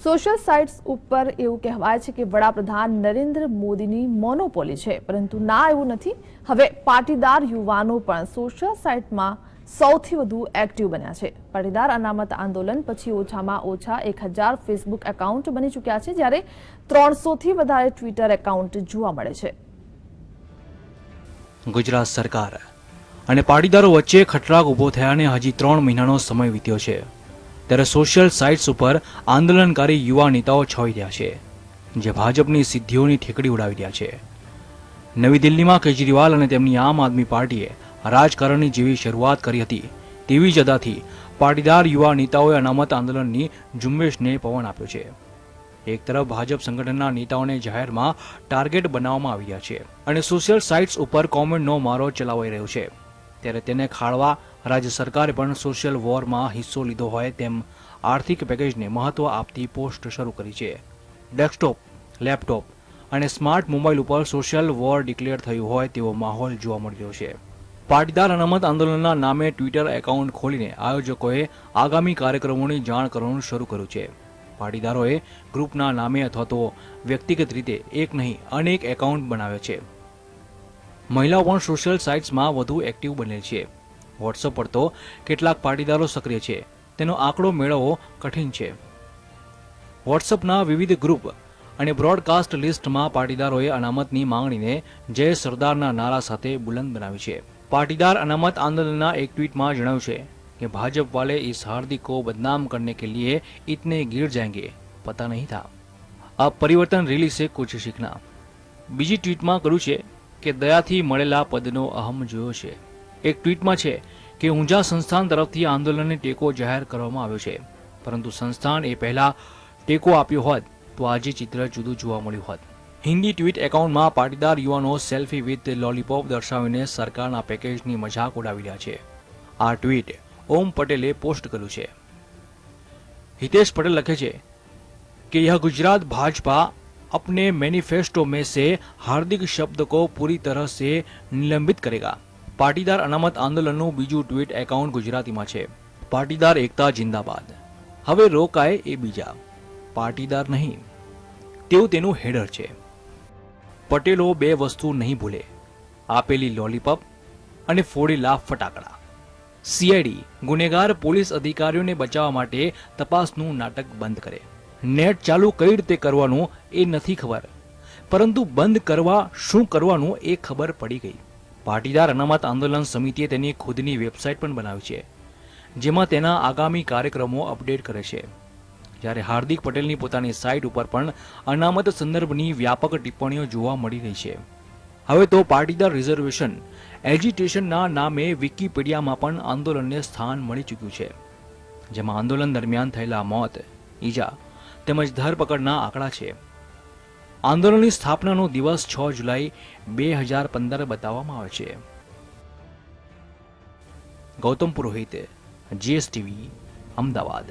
Social sites ઉપર એવું કહેવાય છે કે વડાપ્રધાન નરેન્દ્ર મોદીની મોનોપોલી છે, પરંતુ ના એવું નથી. હવે પાટીદાર યુવાનો પણ સોશિયલ સાઇટમાં સૌથી વધુ એક્ટિવ બન્યા છે. પાટીદાર અનામત આંદોલન પછી ઓછામાં ઓછા 1000 ફેસબુક એકાઉન્ટ બની ચૂક્યા છે, જ્યારે 300થી વધારે ટ્વિટર એકાઉન્ટ જોવા મળે છે. ગુજરાત સરકાર અને પાટીદારો વચ્ચે ખટરાગ ઊભો થયાને હજી 3 મહિનાનો સમય વીત્યો છે, ત્યારે સોશિયલ સાઇટ્સ ઉપર આંદોલનકારી યુવા નેતાઓ છવાઈ રહ્યા છે, જે ભાજપની સિદ્ધિઓની ઠેકડી ઉડાવી રહ્યા છે. નવી દિલ્હીમાં કેજરીવાલ અને તેમની આમ આદમી પાર્ટીએ રાજકારણની જેવી શરૂઆત કરી હતી, તેવી જ અદાથી પાટીદાર યુવા નેતાઓએ અનામત આંદોલનની ઝુંબેશને પવન આપ્યો છે. એક તરફ ભાજપ સંગઠનના નેતાઓને જાહેરમાં ટાર્ગેટ બનાવવામાં આવી રહ્યા છે અને સોશિયલ સાઇટ્સ ઉપર કોમેન્ટનો મારો ચલાવાઈ રહ્યો છે, ત્યારે તેને ખાળવા રાજ્ય સરકારે પણ સોશિયલ વોરમાં હિસ્સો લીધો હોય તેમ આર્થિક પેકેજને મહત્વ આપતી પોસ્ટ શરૂ કરી છે. ડેસ્કટોપ, લેપટોપ અને સ્માર્ટ મોબાઈલ ઉપર સોશિયલ વોર ડિક્લેર થયું હોય તેવો માહોલ જોવા મળી રહ્યો છે. પાટીદાર અનામત આંદોલનના નામે ટ્વિટર એકાઉન્ટ ખોલીને આયોજકોએ આગામી કાર્યક્રમોની જાણ કરવાનું શરૂ કર્યું છે. પાટીદારોએ ગ્રુપના નામે અથવા તો વ્યક્તિગત રીતે એક નહીં અનેક એકાઉન્ટ બનાવ્યા છે. મહિલાઓ પણ સોશિયલ સાઇટ્સમાં વધુ એક્ટિવ બનેલ છે. વોટ્સઅપ પર તો કેટલાક પાટીદારો સક્રિય છે, તેનો આંકડો મેળવવો કઠિન છે. વોટ્સઅપના વિવિધ ગ્રુપ અને બ્રોડકાસ્ટ લિસ્ટમાં પાટીદારોએ અનામતની માંગણીને જય સરદારના નારા સાથે બુલંદ બનાવી છે. પાટીદાર અનામત આંદોલનના એક ટ્વીટમાં જણાવ્યું છે कि भाजपा वाले इस हार्दिक को बदनाम करने के लिए इतने गिर जाएंगे पता नहीं था. अब परिवर्तन रैली से कुछ सीखना. બીજી ટ્વીટમાં કર્યું છે કે દયાથી મળેલા પદનો અહમ જોયો છે. એક ટ્વીટમાં છે કે ઊંઝા સંસ્થાન તરફથી આંદોલનને ટેકો જાહેર કરવામાં આવ્યો છે, પરંતુ સંસ્થાન એ પહેલા ટેકો આપ્યો હોત તો આજે ચિત્ર જુદું જોવા મળ્યું હોત. હિન્દી ટ્વીટ એકાઉન્ટમાં પાટીદાર યુવાનો સેલ્ફી વિથ લોલીપોપ દર્શાવીને સરકારના પેકેજની મજાક ઉડાવી રહ્યા છે. આ ટ્વીટ ओम पटेले पोस्ट કર્યું છે. हितेश पटेल लखे છે कि यह गुजरात भाजपा अपने मैनिफेस्टो में से हार्दिक शब्द को पूरी तरह से निलंबित करेगा. पाटीदार अनामत आंदोलनનું બીજું ટ્વીટ એકાઉન્ટ ગુજરાતીમાં છે. પાટીદાર એકતા જિંદાબાદ. હવે રોકાય એ બીજા પાટીદાર નહીં તેવું તેનું હેડર છે. પટેલો બે વસ્તુ નહીં ભૂલે, આપેલી લોલીપોપ અને ફોડેલા ફટાકડા. સીઆઈડી ગુનેગાર પોલીસ અધિકારીઓને બચાવવા માટે તપાસનું નાટક બંધ કરે. નેટ ચાલુ કઈ રીતે કરવાનું એ નથી ખબર, પરંતુ બંધ કરવા શું કરવાનું એ ખબર પડી ગઈ. પાટીદાર અનામત આંદોલન સમિતિએ તેની ખુદની વેબસાઇટ પણ બનાવી છે, જેમાં તેના આગામી કાર્યક્રમો અપડેટ કરે છે. જ્યારે હાર્દિક પટેલની પોતાની સાઇટ ઉપર પણ અનામત સંદર્ભની વ્યાપક ટિપ્પણીઓ જોવા મળી રહી છે. હવે તો પાટીદાર રિઝર્વેશન એજિટેશનના નામે વિકિપીડિયામાં પણ આંદોલનને સ્થાન મળી ચૂક્યું છે, જેમાં આંદોલન દરમિયાન થયેલા મોત, ઈજા તેમજ ધરપકડના આંકડા છે. આંદોલનની સ્થાપનાનો દિવસ 6 જુલાઈ 2015 બતાવવામાં આવે છે. ગૌતમ પુરોહિત, GSTV, અમદાવાદ.